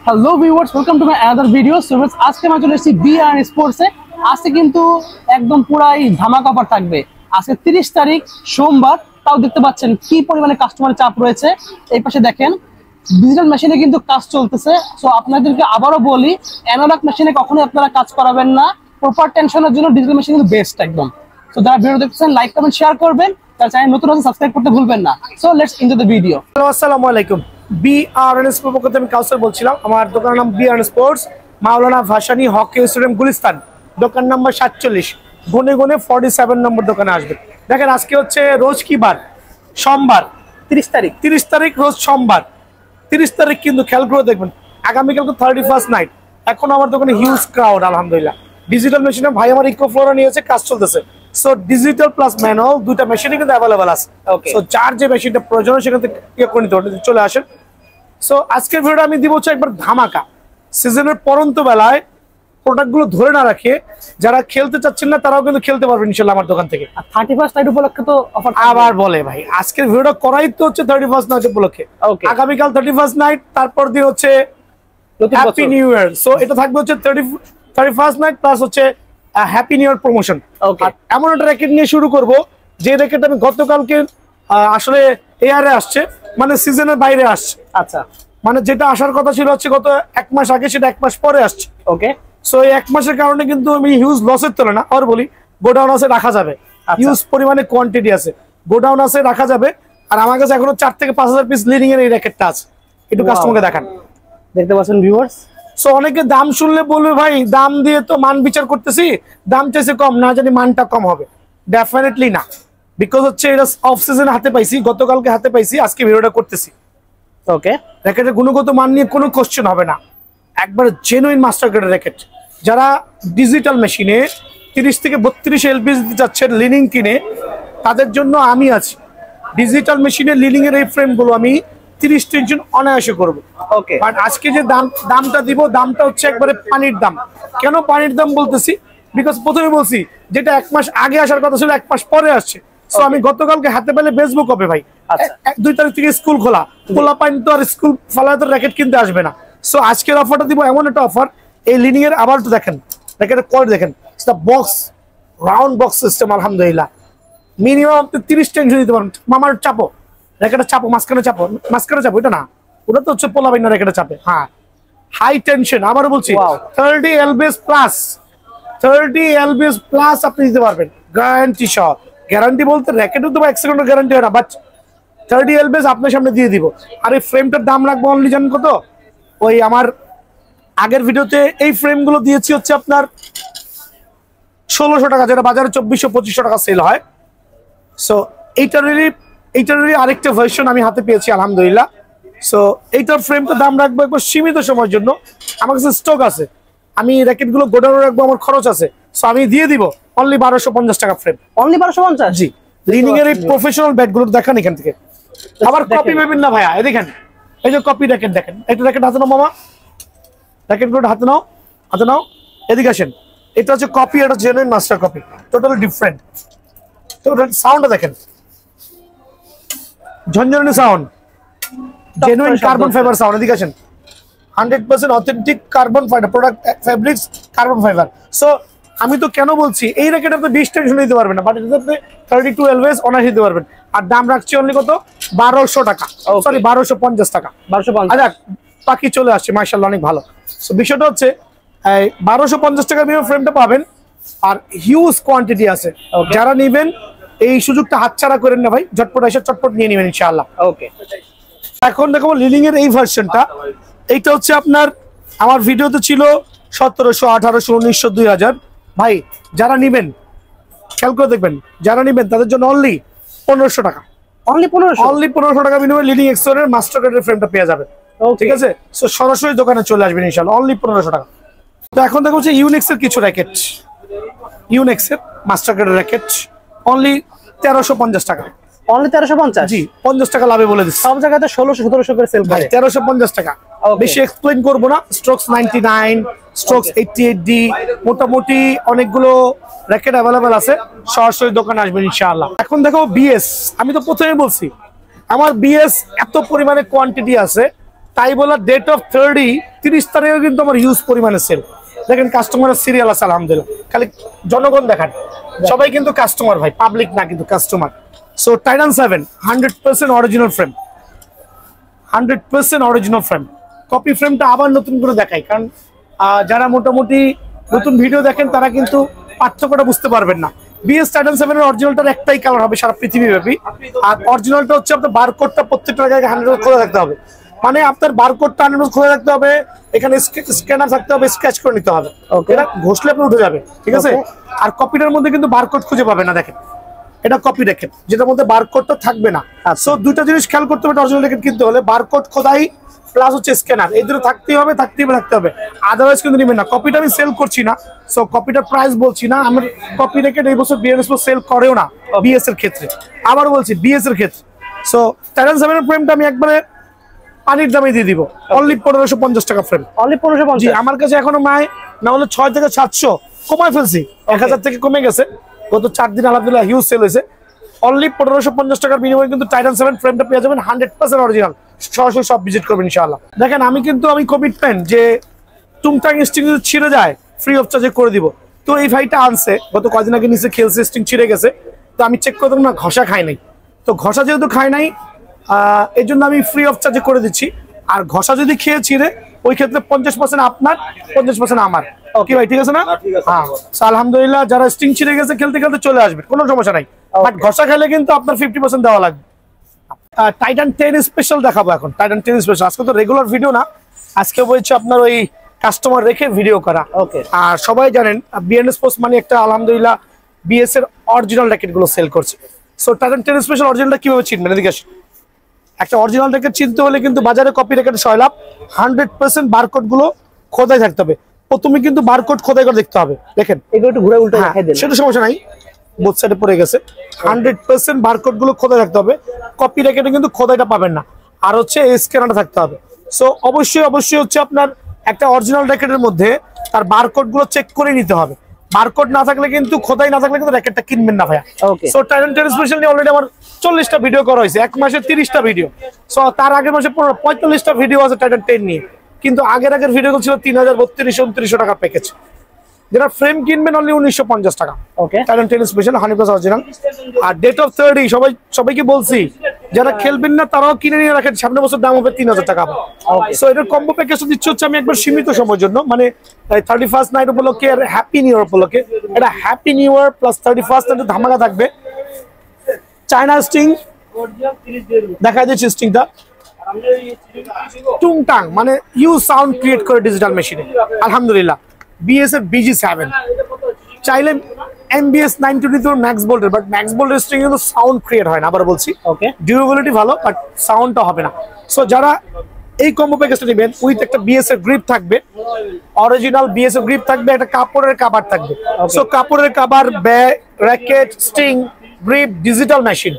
Hello viewers, welcome to my another video. So আজকে আমরা চলে এসেছি বিআর স্পোর্টসে। আজকে কিন্তু একদম পুরাই ধামাকা অফার থাকবে। আজকে 30 তারিখ সোমবার, তাও দেখতে পাচ্ছেন কি পরিমাণে কাস্টমারের চাপ রয়েছে। এই পাশে দেখেন ডিজিটাল মেশিনে কিন্তু কাজ চলতেছে। সো আপনাদেরকে আবারও বলি, অ্যানালগ মেশিনে কখনোই আপনারা কাজ করাবেন না। প্রপার টেনশনের জন্য ডিজিটাল মেশিন কিন্তু বেস্ট একদম। সো যারা ভিডিও দেখছেন লাইক কমেন্ট শেয়ার করবেন, তার চ্যানেল নতুন আছে সাবস্ক্রাইব করতে ভুলবেন না। So let's enjoy the video. আসসালামু আলাইকুম। বিআরএন স্পোর্টস পক্ষ থেকে আমি কাউসার বলছিলাম। আমার দোকানের নাম বিআরএন স্পোর্টস, মাওলানা ভাসানী হকি স্টেডিয়াম গুলিস্তান, দোকান নাম্বার 47, গুনে গুনে 47 নম্বর দোকানে আসবে। দেখেন আজকে হচ্ছে রোজ কি বার? সোমবার, 30 তারিখ রোজ সোমবার। 30 তারিখ কিন্তু খেয়াল করে দেখবেন, আগামীকাল তো 31st নাইট। এখন আমার দোকানে হিউজ ক্রাউড আলহামদুলিল্লাহ। ডিজিটাল মেশিনে ভাই আমার ইকোফ্লোরা নিয়েছে, কাজ চলতেছে। সো ডিজিটাল প্লাস ম্যানুয়াল দুইটা মেশিনই কিন্তু অ্যাভেলেবল আছে। সো যার যে মেশিনটা প্রয়োজন সেখান থেকে ইয়ে করে নিতে পারেন, চলে আসেন। সো আজকের ভিডিওটা আমি দিব হচ্ছে একবার ধামাকা সিজনের পরন্ত বেলায় প্রোডাক্টগুলো ধরে না রাখে যারা খেলতে চাচ্ছেন না তারাও কিন্তু খেলতে পারবেন ইনশাআল্লাহ আমার দোকান থেকে। 31st নাইট উপলক্ষে তো অফার আবার বলে ভাই, আজকের ভিডিওটা করাই তো হচ্ছে 31st নাইট উপলক্ষে। আগামীকাল 31st নাইট, তারপর দিন হচ্ছে হ্যাপি নিউ ইয়ার। সো এটা থাকবে হচ্ছে 31st নাইট প্লাস হচ্ছে হ্যাপি নিউ ইয়ার প্রমোশন। এমন একটা র্যাকেট নিয়ে শুরু করব যে র্যাকেট আমি গতকালকে আসলে এয়ারে আসছে, মানে সিজনের বাইরে আসছে। আচ্ছা, মানে যেটা আসার কথা ছিল হচ্ছে গত 1 মাস আগে, সেটা 1 মাস পরে আসছে। ওকে। সো এই 1 মাসের কারণে কিন্তু আমি হিউজ লসের তোলে না, আর বলি গোডাউন আছে, রাখা যাবে। হিউজ পরিমাণে কোয়ান্টিটি আছে, গোডাউন আছে, রাখা যাবে। আর আমার কাছে এখনো 4 থেকে 5,000 পিস লিডিং এর এই র্যাকেটটা আছে। একটু কাস্টমারকে দেখান, দেখতে পাচ্ছেন ভিউয়ার্স। সো অনেকে দাম শুনলে বলবে ভাই দাম দিয়ে তো মান বিচার করতেছি, দাম চাইছে কম, না জানি মানটা কম হবে। ডেফিনেটলি না, বিকজ হচ্ছে এটা অফ সিজনে হাতে পাইছি, গতকালকে হাতে পাইছি, আজকে ভিডিওটা করতেছি। ওকে, র্যাকেটের গুণগত মান নিয়ে কোনো কোশ্চেন হবে না, একবার জেনুইন মাস্টার গ্রেডের র্যাকেট। যারা ডিজিটাল মেশিনে 30 থেকে 32 এলপিএস দিতে চাচ্ছেন লিনিং কিনে, তাদের জন্য আমি আছি। ডিজিটাল মেশিনে লিনিং এর এই ফ্রেমগুলো আমি 30 টেনশন অনায়াসে করবো। ওকে, বাট আজকে যে দামটা দিব, দামটা হচ্ছে একবারে পানির দাম। কেন পানির দাম বলতেছি? বিকজ প্রথমে বলছি যেটা 1 মাস আগে আসার কথা ছিল 1 মাস পরে আসছে। সো আমি গতকালকে হাতে পেলে বেচবো কবে ভাই? 2 তারিখ থেকে স্কুল খোলা পাইনি তো, আর স্কুল ফালায় তো র্যাকেট কিনতে আসবে না। সো আজকের অফারটা দিব এমন একটা অফার, এই লিনিং এর আবার তো দেখেন র্যাকেটের কোয়ালিটি দেখেন, বক্স রাউন্ড বক্স সিস্টেম আলহামদুলিল্লাহ। মিনিমাম আপনি 30 টেনশন দিতে পারেন। মামার চাপো র্যাকেটের চাপো, মাঝখানে চাপো, এটা না, ওটা তো হচ্ছে পোলা বাইনা র্যাকেটের চাপে। হ্যাঁ, হাই টেনশন, আবারও বলছি 30 এলবিএস প্লাস, 30 এলবিএস প্লাস আপনি দিতে পারবেন গ্যারান্টি সহ। গ্যারান্টি বলতে র্যাকেটও তো 1 সেকেন্ডের গ্যারান্টি হয় না, বাট 30 এলবিএস আপনার সামনে দিয়ে দিব। আর এই ফ্রেমটার দাম রাখবো অনলি জানেন কত? ওই আমার আগের ভিডিওতে এই ফ্রেমগুলো দিয়েছি হচ্ছে আপনার 1600 টাকা, যেটা বাজারে 2400-2500 টাকা সেল হয়। সো এইটারই আরেকটা ভার্সন আমি হাতে পেয়েছি আলহামদুলিল্লাহ। সো এইটার ফ্রেমটার দাম রাখবো একবার সীমিত সময়ের জন্য। আমার কাছে স্টক আছে, আমি র্যাকেটগুলো গোডাউনে রাখবো, আমার খরচ আছে। সো আমি দিয়ে দিব অনলি 1250 টাকা ফ্রেম। অনলি 1250? জি। লিনিং এর এই প্রফেশনাল ব্যাটগুলো দেখান এখান থেকে। আবার কপি পাবেন না ভাইয়া, এই দেখেন, এই যে কপি র্যাকেট দেখেন। একটা র্যাকেট হাতে নাও মামা, র্যাকেটগুলো হাতে নাও, এদিকে আসেন। এটা হচ্ছে কপি, এটা genuine master copy, totally different. তো সাউন্ডটা দেখেন, ঝনঝনানি sound, genuine carbon fibre sound. এদিকে আসেন, 100% authentic carbon fibre product, fabrics carbon fibre. So আমি তো কেন বলছি এই র্যাকেট আপনি 20 টেনশন দিতে পারবেন না, বাট এটাতে আপনি 32 এলবিএস অনায়াসে দিতে পারবেন। আর দাম রাখছি অনলি কত? 1200 টাকা, সরি 1250 টাকা। 1250। আচ্ছা, বাকি চলে আসছে মাশাআল্লাহ, অনেক ভালো। সো বিষয়টা হচ্ছে 1250 টাকা মিনিমাম ফ্রেমটা পাবেন, আর হিউজ কোয়ান্টিটি আছে। যারা নেবেন এই সুযোগটা হাতছাড়া করেন না ভাই, ঝটপট এসে চটপট নিয়ে নেবেন ইনশাআল্লাহ। ওকে, এখন দেখো লিনিং এর এই ভার্সনটা, এইটা হচ্ছে আপনার আমার ভিডিওতে ছিল 1700, 1800, 1900, 2000। ভাই যারা নেবেন খেয়াল করে দেখবেন, যারা নেবেন তাদের জন্য অনলি 1500 টাকা। অনলি 1500 টাকা বিনিময়ে লিডিং এক্সেলের মাস্টার গ্রেডের ফ্রেমটা পেয়ে যাবেন। ঠিক আছে, সো সরাসরি দোকানে চলে আসবেন ইনশাআল্লাহ, অনলি 1500 টাকা। তো এখন দেখো হচ্ছে ইউনিক্সের কিছু র্যাকেট, ইউনিক্সের মাস্টার গ্রেডের র্যাকেট অনলি 1350 টাকা। অনলি 1350? জি, 50 টাকা লাভে বলে দিচ্ছি। সব জায়গাতে 1600-1700 করে সেল করে। 1350 টাকা, বেশি এক্সপ্লেইন করবো না। স্ট্রোকস 99, স্ট্রোকস 88D, মোটামুটি অনেকগুলো র্যাকেট অ্যাভেলেবেল আছে, সরাসরি দোকানে আসবেন ইনশাআল্লাহ। এখন দেখো বিএস, আমি তো প্রথমে বলছি আমার বিএস এত পরিমাণে কোয়ান্টিটি আছে তাই বলার ডেট অফ 30 তারিখে কিন্তু আমার হিউজ পরিমাণে সেল। দেখেন কাস্টমারের সিরিয়াল আছে আলহামদুলিল্লাহ, খালি জনগণ দেখান, সবাই কিন্তু কাস্টমার ভাই, পাবলিক না কিন্তু customer. So Titan 7 100% original frame, 100% original frame. Copy ফ্রেমটা আবার নতুন করে দেখাই, কারণ যারা মোটামুটি নতুন ভিডিও দেখেন তারা কিন্তু পার্থক্যটা বুঝতে পারবেন না। বিএস টাইটান 7 এর অরিজিনালটার একটাই কালার হবে সারা পৃথিবীব্যাপী, আর অরিজিনালটা হচ্ছে আপনার বারকোডটা প্রত্যেকটা জায়গায় 100 খোলা রাখতে হবে, মানে আপনার বারকোডটা 100 খোলা রাখতে হবে, এখানে স্ক্যানার থাকতে হবে, স্ক্র্যাচ করে নিতে হবে, এটা ঘষলে আপনি উঠে যাবে, ঠিক আছে। আর কপিটার মধ্যে কিন্তু বারকোড খুঁজে পাবে না, দেখেন এটা কপি রেখেট যেটার মধ্যে বারকোডটা থাকবে না। সো দুইটা জিনিস খেয়াল করতে হবে অরিজিনাল রেখেট কিনতে হলে, বারকোড খোদাই প্লাস হচ্ছে স্ক্যানার, এই দুটো থাকতেই হবে, থাকতে হবে, আদারওয়াইজ কিন্তু নেবেন না। কপিটা আমি সেল করছি না, সো কপিটার প্রাইস বলছি না, আমার কপি রেখেট এই বছর বিএনএস সেল করেও না বিএস এর ক্ষেত্রে, আবার বলছি বিএস এর ক্ষেত্রে। সো টাইটান 7 এর ফ্রেমটা আমি একবারে পানির দামে দিয়ে দিব, অনলি 1550 টাকা ফ্রেম, অনলি 1550। আমার কাছে এখনো মায় না হলে 6 থেকে 700 কমায় ফেলছি, 1000 থেকে কমে গেছে গত 4 দিন আলহামদুলিল্লাহ, হিউজ সেল হয়েছে। অনলি 1550 টাকার বিনিময়ে কিন্তু টাইটান 7 ফ্রেমটা পেয়ে যাবেন 100% অরিজিনাল। সরাসরি সব ভিজিট করবেন ইনশাআল্লাহ। দেখেন আমি কমিটমেন্ট যে টুংটাং স্টিং যদি ছিঁড়ে যায় ফ্রি অফ চার্জে করে দিব। তো এই ভাইটা আনছে গত কদিন আগে, নিচে খেলছে, স্টিং ছিঁড়ে গেছে, তো আমি চেক করতাম না, ঘষা খাই নাই, তো ঘষা যেহেতু খাই নাই এই জন্য আমি ফ্রি অফ চার্জে করে দিচ্ছি। আর ঘষা যদি খেয়ে ছিঁড়ে ওই ক্ষেত্রে 50% আপনার, 50% আমার। ওকে ভাই, ঠিক আছে না? হ্যাঁ, আলহামদুলিল্লাহ যারা স্টিং ছিঁড়ে গেছে খেলতে খেলতে চলে আসবে, কোনো সমস্যা নাই, বাট ঘষা খেলে কিন্তু আপনার 50% দেওয়া লাগবে। টাইটান 10 স্পেশাল দেখাবো এখন, টাইটান 10 স্পেশাল। আজকে তো রেগুলার ভিডিও না, আজকে বলছি আপনার ওই কাস্টমার রেখে ভিডিও করা। ওকে, আর সবাই জানেন বিএনএস স্পোর্টস মানে একটা আলহামদুলিল্লাহ বিএস এর অরিজিনাল র্যাকেট গুলো সেল করছে। সো টাইটান 10 স্পেশাল অরিজিনালটা কিভাবে চিনবেন? এদিকে আসেন। একটা অরিজিনাল র্যাকেট চিনতে হলে কিন্তু বাজারে কপি র্যাকেট 6 লাভ, 100% বারকোড গুলো খোদাই থাকতে হবে। প্রথমে কিন্তু বারকোড খোদাই করে দেখতে হবে। দেখেন এগুলো একটু ঘুরে উল্টে দেখাই দেন, সেটা সমস্যা নাই, বোথ সাইডে পড়ে গেছে। 100% বারকোড গুলো খোদাই রাখতে হবে, কপি র্যাকেটে কিন্তু খোদাইটা পাবেন না। আর হচ্ছে স্ক্যানারটা থাকতে হবে। সো অবশ্যই হচ্ছে আপনার একটা অরিজিনাল র্যাকেটের মধ্যে তার বারকোড গুলো চেক করে নিতে হবে। বারকোড না থাকলে কিন্তু, খোদাই না থাকলে কিন্তু র্যাকেটটা কিনবেন না ভাইয়া। সো টাইটান 10 স্পেশাল নিয়ে অলরেডি আমার 40টা ভিডিও করা হয়েছে, এক মাসে 30টা ভিডিও। সো তার আগের মাসে 45টা ভিডিও আছে টাইটান 10 নিয়ে, কিন্তু আগের ভিডিও ছিল 3000, 3200, 2900 টাকার প্যাকেজ, যেটা ফ্রেম কিনবেন অনলি 1950 টাকা। Okay, Titan 10 special 100% original. আর ডেট অফ 30 সবাইকে বলছি যারা খেলবেন না তারাও কিনে নিয়ে রাখেন, সামনে বছর দাম হবে 3000 টাকা। সো এটার কম্বো প্যাকেজ দিচ্ছি হচ্ছে আমি একবার সীমিত সময়ের জন্য, মানে 31st নাইট উপলক্ষে আর হ্যাপি নিউ ইয়ার উপলক্ষে। এটা happy new year plus 31st নাইটে ধামাকা থাকবে। চায়না স্টিং দেখা যাচ্ছে, স্টিংটা টুংটাং মানে ইউ সাউন্ড ক্রিয়েট করে ডিজিটাল মেশিনে, আলহামদুলিল্লাহ। বিএস এর BG7 চাইলে MBS 922 ম্যাক্স বোল্টের, বাট ম্যাক্স বোল্টের স্ট্রিং কিন্তু সাউন্ড ক্রিয়েট হয় না, আবার বলছি। ওকে, ডিউরেবিলিটি ভালো বাট সাউন্ডটা হবে না। সো যারা এই কম্বো প্যাকেজটা নেবেন উইথ একটা বিএস এর গ্রিপ থাকবে, অরিজিনাল বিএস এর গ্রিপ থাকবে, একটা কাপড়ের কভার থাকবে। সো কাপড়ের cover, bag, racket, string, grip, digital machine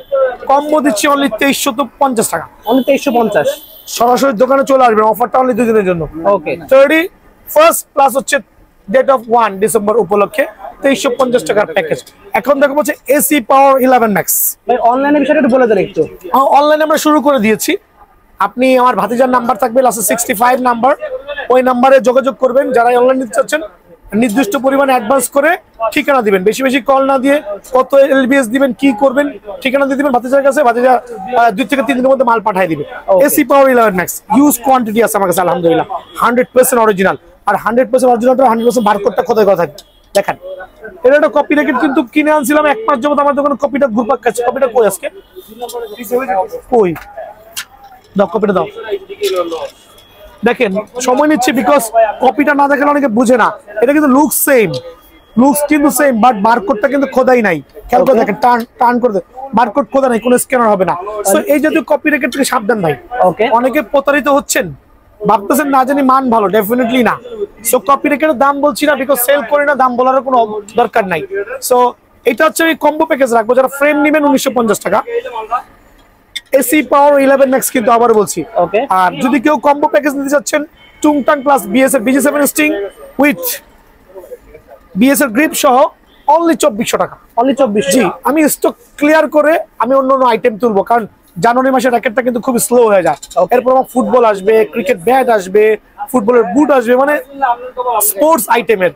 combo দিচ্ছি অনলি 2350 টাকা। অনলি 2350। সরাসরি দোকানে চলে আসবেন, অফারটা অনলি 2 দিনের জন্য। ওকে, 31st প্লাস হচ্ছে ডেট অফ 1 ডিসেম্বর উপলক্ষে 2350 টাকার প্যাকেজ। এখন দেখো হচ্ছে এসি পাওয়ার 11 ম্যাক্স। ভাই অনলাইনে বিষয়টা একটু বলে দেন একটু। অনলাইনে আমরা শুরু করে দিয়েছি, আপনি আমার ভাতিজার নাম্বার থাকবে লাস্টে 65 নাম্বার, ওই নাম্বারে যোগাযোগ করবেন। যারা অনলাইন নিতে চাচ্ছেন নির্দিষ্ট পরিমাণে অ্যাডভান্স করে ঠিকানা দিবেন, বেশি কল না দিয়ে কত এলবিএস দিবেন, কি করবেন ঠিকানা দিয়ে দিবেন ভাতিজার কাছে, ভাতিজা 2 থেকে 3 দিনের মধ্যে মাল পাঠিয়ে দিবে। এসি পাওয়ার 11 ম্যাক্স ইউজ কোয়ান্টিটি আছে আমার কাছে আলহামদুলিল্লাহ, 100% অরিজিনাল। আর 100% অরিজিনালটা 100% বারকোডটা খোদাই করা থাকে। দেখেন এটা একটা কপি র্যাকেট কিন্তু কিনে আনছিলাম 1 মাস যাবত আমার দোকানে, কপিটা ঘুরপাক খাচ্ছে। কপিটা কই আজকে, কই দাও কপিটা দাও। দেখেন সময় নিচ্ছে, বিকজ কপিটা না দেখলে অনেকে বুঝে না। এটা কিন্তু লুকস সেম, লুকস কিন্তু সেম, বাট বারকোডটা কিন্তু খোদাই নাই। খেয়াল করে দেখেন, টার্ন করে বারকোড খোদা নাই, কোনো স্ক্যানার হবে না। সো এই জাতীয় কপি র্যাকেট থেকে সাবধান ভাই। ওকে, অনেকে প্রতারিত হচ্ছেন, ভাবতেছেন না জানি মান ভালো, ডেফিনেটলি না। সো কপি র্যাকেটের দাম বলছি না, বিকজ সেল করে না, দাম বলার কোনো দরকার নাই। সো এটা হচ্ছে আমি কম্বো প্যাকেজ রাখবো। যারা ফ্রেম নেবেন 1950 টাকা, এসি পাওয়ার 11 ম্যাক্স কিন্তু আবার বলছি। ওকে, আর যদি কেউ কম্বো প্যাকেজ নিতে চাচ্ছেন টুংটাং প্লাস বিএস এর BG7 স্টিং উইথ বিএস এর গ্রিপ সহ অনলি 2400 টাকা। অনলি 2400। জি, আমি স্টক ক্লিয়ার করে আমি অন্য আইটেম তুলবো, কারণ জানুয়ারি মাসে র্যাকেটটা কিন্তু খুব স্লো হয়ে যায়। এরপর আমার ফুটবল আসবে, ক্রিকেট ব্যাট আসবে, ফুটবলের বুট আসবে, মানে স্পোর্টস আইটেমের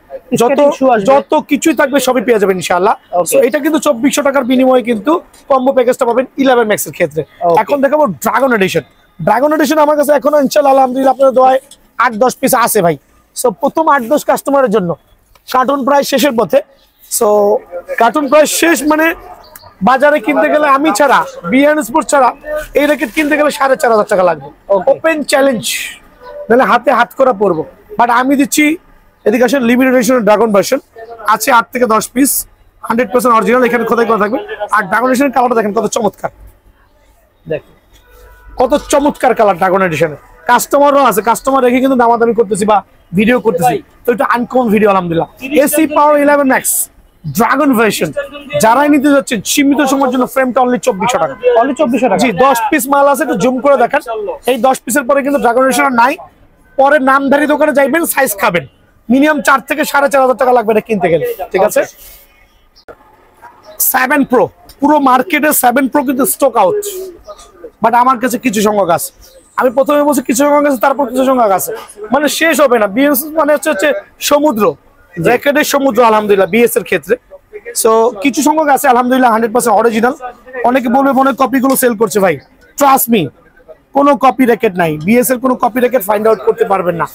যত কিছুই থাকবে সবই পেয়ে যাবেন ইনশাআল্লাহ। সো এটা কিন্তু 2400 টাকার বিনিময়ে কিন্তু কম্বো প্যাকেজটা পাবেন 11 ম্যাক্স এর ক্ষেত্রে। এখন দেখাবো ড্রাগন এডিশন। ড্রাগন এডিশন আমার কাছে এখনো ইনশাআল্লাহ আলহামদুলিল্লাহ আপনাদের দোয়ায় 8-10 পিস আছে ভাই। সো প্রথম 8-10 কাস্টমারের জন্য কার্টুন প্রায় শেষের পথে। সো কার্টুন প্রায় শেষ, মানে বাজারে কিনতে গেলে আমি ছাড়া, বিএন স্পোর্টস ছাড়া এই র্যাকেট কিনতে গেলে 4500 টাকা লাগবে। ওপেন চ্যালেঞ্জ, নাহলে হাতে হাত করা পড়বো। বাট আমি দিচ্ছি এদিকে আসেন লিমিটেড এডিশন ড্রাগন ভার্সন আছে 8 থেকে 10 পিস, 100% অরিজিনাল, এখানে খোদাই করা থাকবে। আর ড্রাগন এডিশনের কালারটা দেখেন কত চমৎকার, দেখেন কত চমৎকার কালার ড্রাগন এডিশনের। কাস্টমারও আছে, কাস্টমার রেখে কিন্তু দামাদামি করতেছি বা ভিডিও করতেছি, তো এটা আনকমন ভিডিও আলহামদুলিল্লাহ। এসি পাওয়ার 11 ম্যাক্স ড্রাগন ভার্সন যারাই নিতে যাচ্ছেন সীমিত সময়ের জন্য ফ্রেমটা অনলি 2400 টাকা। অনলি 2400 টাকা। জি 10 পিস মাল আছে, একটু জুম করে দেখান। এই 10 পিসের পরে কিন্তু ড্রাগন এডিশন নাই, পরে নামধারী দোকানে যাইবেন, সাইজ খাবেন, মিনিমাম 4 থেকে 4500 টাকা লাগবে এটা কিনতে গেলে, ঠিক আছে। 7 প্রো, পুরো মার্কেটে 7 প্রো কিন্তু স্টক আউট, বাট আমার কাছে কিছু সংখ্যক আছে। আমি প্রথমে বলছি কিছু সংখ্যক আছে, তারপর কিছু সংখ্যক আছে, মানে শেষ হবে না। বিএস মানে হচ্ছে সমুদ্র, র্যাকেটের সমুদ্র আলহামদুলিল্লাহ বিএস এর ক্ষেত্রে। সো কিছু সংখ্যক আছে আলহামদুলিল্লাহ 100% অরিজিনাল। অনেকে বলবে মনে কপিগুলো সেল করছে, ভাই ট্রাস্ট মি, কোনো কপি র্যাকেট নাই, বিএস এর কোনো কপি র্যাকেট ফাইন্ড আউট করতে পারবেন না।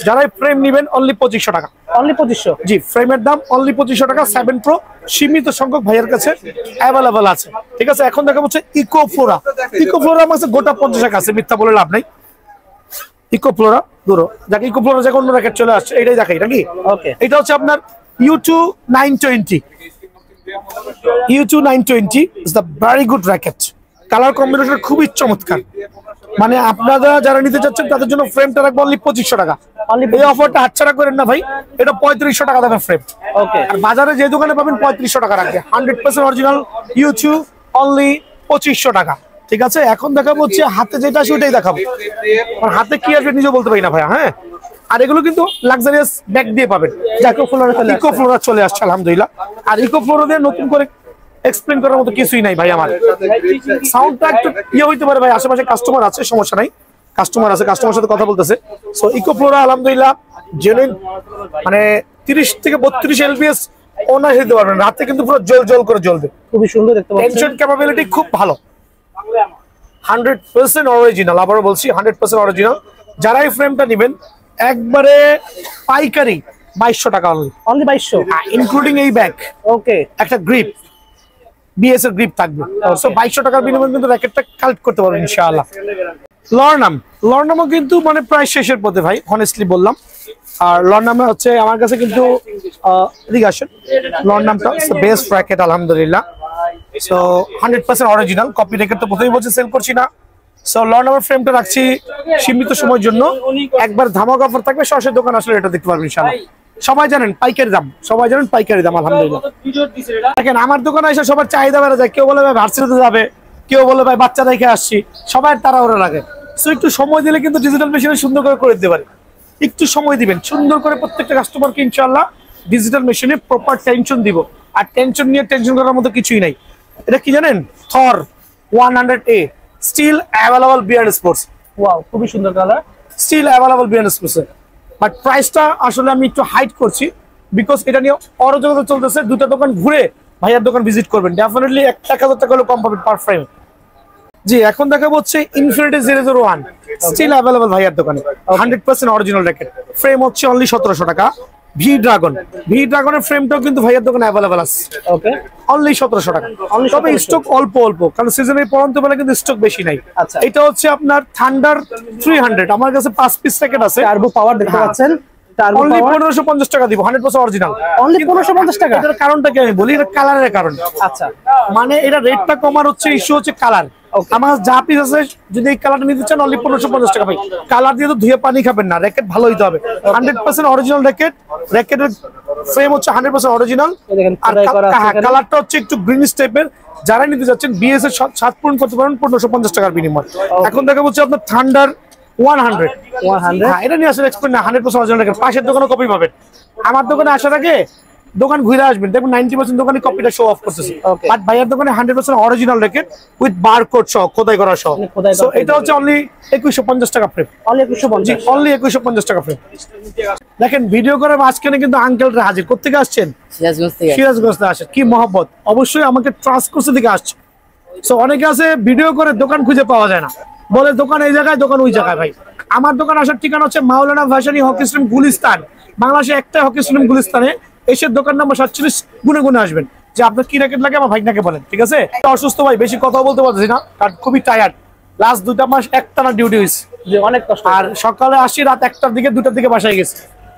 যারাই ফ্রেম নেবেন অনলি 2500 টাকা। অনলি 2500? জি, ফ্রেমের দাম অনলি 2500 টাকা। 7 প্রো সীমিত সংখ্যক ভাইয়ের কাছে অ্যাভেলেবল আছে, ঠিক আছে। এখন দেখা হচ্ছে ইকো ফ্লোরা। ইকো ফ্লোরা আমার কাছে গোটা 50 টাকা আছে, মিথ্যা বলে লাভ নাই। ইকো ফ্লোরা ধরো, যাকে ইকো ফ্লোরা যাকে অন্য র্যাকেট চলে আসছে, এটাই দেখাই নাকি। ওকে, এটা হচ্ছে আপনার U2 920। U2 920 is the very good racket. Colour combination খুবই চমৎকার, মানে আপনারা যারা নিতে চাচ্ছেন তাদের জন্য ফ্রেমটা রাখবো অনলি 2500 টাকা। এই অফারটা হাতছাড়া করেন না ভাই, এটা 3500 টাকা দামের ফ্রেম। ওকে, আর বাজারে যে দোকানে পাবেন 3500 টাকা রাখবে। 100% অরিজিনাল U2 অনলি 2500 টাকা, ঠিক আছে। এখন দেখাবো হচ্ছে হাতে যেটা আসে ওটাই দেখাবো, আর হাতে কি আসবে নিজে বলতে পারি না ভাইয়া। হ্যাঁ, আর এগুলো কিন্তু লাক্সারিয়াস ব্যাগ দিয়ে পাবেন। ইকো ফ্লোরা চলে আসছে আলহামদুলিল্লাহ। আর ইকো ফ্লোরা দিয়ে নতুন করে এক্সপ্লেন করার মতো কিছুই নাই ভাই আমার। সাউন্ডটা একটু হইতে পারে ভাই, আশেপাশে কাস্টমার আছে, সমস্যা নাই, কাস্টমার আছে, কাস্টমার সাথে কথা বলতেছে। সো ইকো ফ্লোরা আলহামদুলিল্লাহ জেনুইন, মানে 30 থেকে 32 এলপিএস ওনার দিতে পারবেন, রাতে কিন্তু পুরো জল জল করে জ্বলবে। খুবই সুন্দর দেখতে পাচ্ছেন, টেনশন ক্যাপাবিলিটি খুব ভালো, 100% অরিজিনাল। আবারও বলছি 100% অরিজিনাল। যারা এই ফ্রেমটা নেবেন একবারে পাইকারি 2200 টাকা অনলি। অনলি 2200 ইনক্লুডিং এই ব্যাগ, ওকে, একটা গ্রিপ, বিএস এর গ্রিপ থাকবে। সো 2200 টাকার বিনিময়ে কিন্তু র্যাকেটটা কালেক্ট করতে পারবেন ইনশাআল্লাহ। লর্নামও কিন্তু মানে প্রায় শেষের পথে ভাই, অনেস্টলি বললাম। আর লর্নামে হচ্ছে আমার কাছে কিন্তু লর্নামটা বেস্ট র্যাকেট আলহামদুলিল্লাহ। সো 100% অরিজিনাল, কপি র্যাকেট তো প্রথমেই বলছি সেল করছি না। সো লর্নামের ফ্রেমটা রাখছি সীমিত সময়ের জন্য, একবার ধামাকা অফার থাকবে, সরাসরি দোকান আসলে এটা দেখতে পারবেন ইনশাআল্লাহ। সবাই জানেন পাইকারি দাম, সবাই জানেন পাইকারি দাম আলহামদুলিল্লাহ। দেখেন আমার দোকানে এসে সবার চাহিদা বেড়ে যায়, কেউ বলে ভাই ভার্সিটিতে যাবে, কেউ বলে ভাই বাচ্চা রেখে আসছি, সবাই তাড়াহুড়ো লাগে। সো একটু সময় দিলে কিন্তু ডিজিটাল মেশিনে সুন্দর করে দিতে পারে। একটু সময় দিবেন, সুন্দর করে প্রত্যেকটা কাস্টমারকে ইনশাআল্লাহ ডিজিটাল মেশিনে প্রপার টেনশন দিব। আর টেনশন নিয়ে টেনশন করার মতো কিছুই নাই। এটা কি জানেন, Thor 100A still available Bear Sports. Wow, খুবই সুন্দর colour, still available Bear Sports. But প্রাইসটা আসলে আমি একটু হাইট করছি, বিকজ এটা নিয়ে অরাজকতা চলতেছে। দুটো দোকান ঘুরে ভাইয়ার দোকান ভিজিট করবেন, ডেফিনেটলি 1000 টাকা হলে কম পাবেন পার ফ্রেম। জি, এখন দেখাবো হচ্ছে ইনফিনিটি 001 স্টিল অ্যাভেলেবল ভাইয়ার দোকানে, 100% অরিজিনাল র্যাকেট। ফ্রেম হচ্ছে অনলি 1700 টাকা। ভি ড্রাগনের ফ্রেমটাও কিন্তু ভাইয়ার দোকানে অ্যাভেলেবল আছে, ওকে, অনলি 1700 টাকা। তবে স্টক অল্প কারণ সিজনের পরন্ত বেলা কিন্তু স্টক বেশি নাই। আচ্ছা, এটা হচ্ছে আপনার থান্ডার 300, আমার কাছে 5 পিস র্যাকেট আছে। টার্বো পাওয়ার দেখতে পাচ্ছেন, অনলি 1550 টাকা দিব, 100% অরিজিনাল। অনলি 1550 টাকা? এটার কারণটা কি আমি বলি, এটা কালারের কারণ। আচ্ছা, মানে এটা রেটটা কমার হচ্ছে ইস্যু হচ্ছে কালার। আমার যা পিস আছে, যদি এই কালারটা নিতে চান অনলি 1550 টাকা ভাই। কালার দিয়ে তো ধুয়ে পানি খাবেন না, র্যাকেট ভালো হইতে হবে। 100% অরিজিনাল র্যাকেট, র্যাকেটের ফ্রেম হচ্ছে 100% অরিজিনাল। আর কালারটা হচ্ছে একটু গ্রিনিশ টাইপের। যারা নিতে যাচ্ছেন বিএস এর 7 পূরণ করতে পারেন 1550 টাকার বিনিময়। এখন দেখা হচ্ছে আপনার থান্ডার 100। হ্যাঁ, এটা নিয়ে আসলে এক্সপেন্ড না, 100% অরিজিনাল র্যাকেট। পাশের দোকানে কপি পাবেন। আমার দোকানে আসার আগে দোকান ঘুরে আসবেন, দেখবেন 90% দোকানে কপিটা শো অফ করতেছে। Okay. বাট ভাইয়ার দোকানে 100% অরিজিনাল র্যাকেট উইথ বারকোড সহ, খোদাই করা সহ। খোদাই করা সো এটা হচ্ছে অনলি 2150 টাকা ফ্রেম। অনলি 2150। অনলি 2150 টাকা ফ্রেম। দেখেন ভিডিও করার মাঝখানে কিন্তু আঙ্কেলরা হাজির। কোত্থেকে আসছেন? সিরাজগঞ্জ থেকে আসেন। কি মহব্বত, অবশ্যই আমাকে ট্রাস্ট করছে দিকে আসছে। সো অনেকে আছে ভিডিও করে দোকান খুঁজে পাওয়া যায় না, বলে দোকান এই জায়গায়, দোকান ওই জায়গায়। ভাই আমার দোকান আসার ঠিকানা হচ্ছে মাওলানা ভাসানী হকি স্টেডিয়াম গুলিস্তান। বাংলাদেশে একটা হকি স্টেডিয়াম গুলিস্তানে এসে দোকান নাম্বার 47 গুনে গুনে আসবেন, যে আপনার কি র্যাকেট লাগে আমার ভাইনাকে বলেন, ঠিক আছে? অসুস্থ ভাই, বেশি কথা বলতে পারতেছি না, কারণ খুবই টায়ার্ড। লাস্ট 2টা মাস একটানা ডিউটি হয়েছে, যে অনেক কষ্ট। আর সকালে আসি রাত 1টার দিকে 2টার দিকে বাসায় গেছি,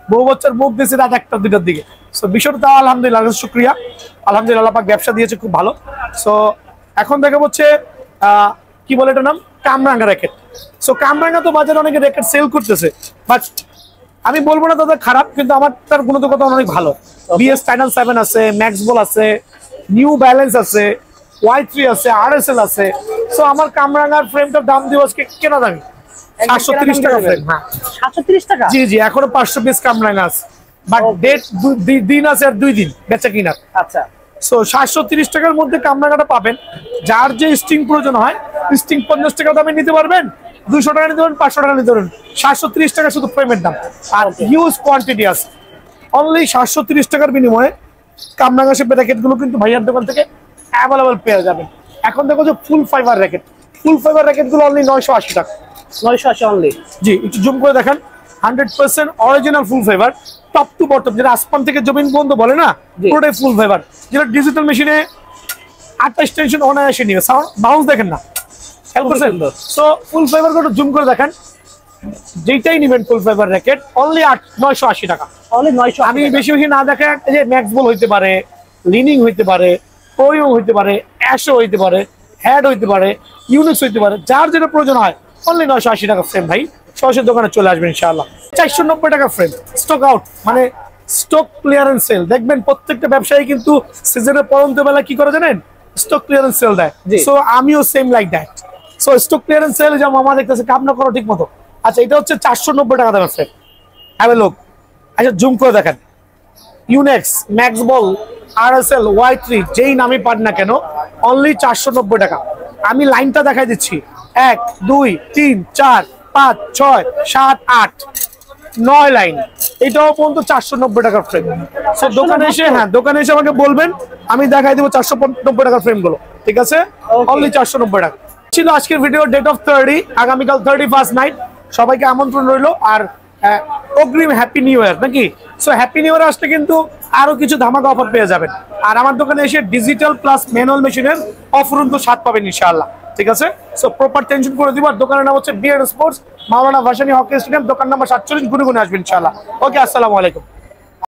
বউ বাচ্চার মুখ দিয়েছি রাত 1টা 2টার দিকে। সো বিষয়টা তাও আলহামদুলিল্লাহ, শুক্রিয়া, আলহামদুলিল্লাহ আল্লাহ পাক ব্যবসা দিয়েছে খুব ভালো। সো এখন দেখা হচ্ছে কি বলে এটার নাম, কামরাঙ্গা র্যাকেট। সো কামরাঙ্গা তো বাজারে অনেকে র্যাকেট সেল করতেছে, বাট আমি বলবো না দাদা খারাপ, কিন্তু আমার তার গুণগত অনেক ভালো। বিএস টাইটান 7 আছে, ম্যাক্স বল আছে, নিউ ব্যালেন্স আছে, Y3 আছে, RSL আছে। সো আমার কামরাঙ্গার ফ্রেমটার দাম দিব আজকে কেনা দামি 730 টাকা ফ্রেম। হ্যাঁ 730 টাকা। জি জি, এখনো 500 পিস কামরাঙ্গা আছে, বাট ডেট দিন আছে আর 2 দিন বেচা কিনার। আচ্ছা। সো 730 টাকার মধ্যে কামরাঙ্গাটা পাবেন। যার যে স্টিং প্রয়োজন হয়, স্টিং 50 টাকা দামে নিতে পারবেন, 200 টাকা নিতে পারবেন, 500 টাকা নিতে পারবেন। 730 টাকা শুধু ফ্রেমের দাম, আর হিউজ কোয়ান্টিটি আছে। অনলি 730 টাকার বিনিময়ে কামরাঙ্গা শেপের র্যাকেটগুলো কিন্তু ভাইয়ার দোকান থেকে অ্যাভেলেবল পেয়ে যাবেন। এখন দেখো যে full fibre racket, full fibre র্যাকেটগুলো অনলি 980 টাকা। 980 অনলি। জি, একটু জুম করে দেখেন, 100% original full fibre, top to bottom, যেটা আসমান থেকে জমিন পর্যন্ত বলে না, পুরোটাই ফুল ফাইবার। যেটা ডিজিটাল মেশিনে 28 টেনশন অনায়াসে নিয়ে সাউন্ড বাউন্স দেখেন না, খেয়াল করছেন? সো ফুল ফাইবার গুলো জুম করে দেখেন, যেটাই নিবেন ফুল ফাইবার র্যাকেট অনলি 980 টাকা। অনলি 980। আমি বেশি বেশি না দেখে, যে ম্যাক্স বল হইতে পারে, লিনিং হইতে পারে, ওইও হইতে পারে, অ্যাশো হইতে পারে, হ্যাড হইতে পারে, ইউনিক্স হইতে পারে, যার যেটা প্রয়োজন হয় অনলি 980 টাকা ফ্রেম। ভাই সরাসরি দোকানে চলে আসবেন ইনশাআল্লাহ। 490 টাকা ফ্রেম, স্টক আউট, মানে স্টক ক্লিয়ারেন্স সেল। দেখবেন প্রত্যেকটা ব্যবসায়ী কিন্তু সিজনের পরন্ত বেলা কি করে জানেন, স্টক ক্লিয়ারেন্স সেল দেয়। সো আমিও same like that. So stock clearance sale যেমন আমার দেখতেছে কাম না করো ঠিক মতো। আচ্ছা, এটা হচ্ছে 490 টাকা দামের ফ্রেম। Have a look. আচ্ছা জুম করে দেখেন, ইউনেক্স, ম্যাক্স বল, RSL, Y3 যেই নামে পান না কেন অনলি 490 টাকা। আমি লাইনটা দেখাই দিচ্ছি, 1 2 3 4 5 6 7 8 9 লাইন, এটাও পর্যন্ত 490 টাকার ফ্রেম। সো দোকানে এসে, হ্যাঁ দোকানে এসে আমাকে বলবেন, আমি দেখাই দেবো 490 টাকার ফ্রেম গুলো, ঠিক আছে? অনলি 490 টাকা ছিল আজকের ভিডিও। ডেট অফ 30, আগামীকাল 31st নাইট। সবাইকে আমন্ত্রণ রইলো, আর অগ্রিম হ্যাপি নিউ ইয়ার নাকি। সো হ্যাপি নিউ ইয়ার আসলে কিন্তু আরো কিছু ধামাকা অফার পেয়ে যাবেন, আর আমার দোকানে এসে ডিজিটাল প্লাস ম্যানুয়াল মেশিনের অফুরন্ত স্বাদ পাবেন ইনশাআল্লাহ, ঠিক আছে? সো প্রপার টেনশন করে দিব। আর দোকানের নাম হচ্ছে বিআর স্পোর্টস, মাওলানা ভাসানী হকি স্টেডিয়াম, দোকান নাম্বার 47 গুনে গুনে আসবেন ইনশাআল্লাহ। ওকে, আসসালামু আলাইকুম।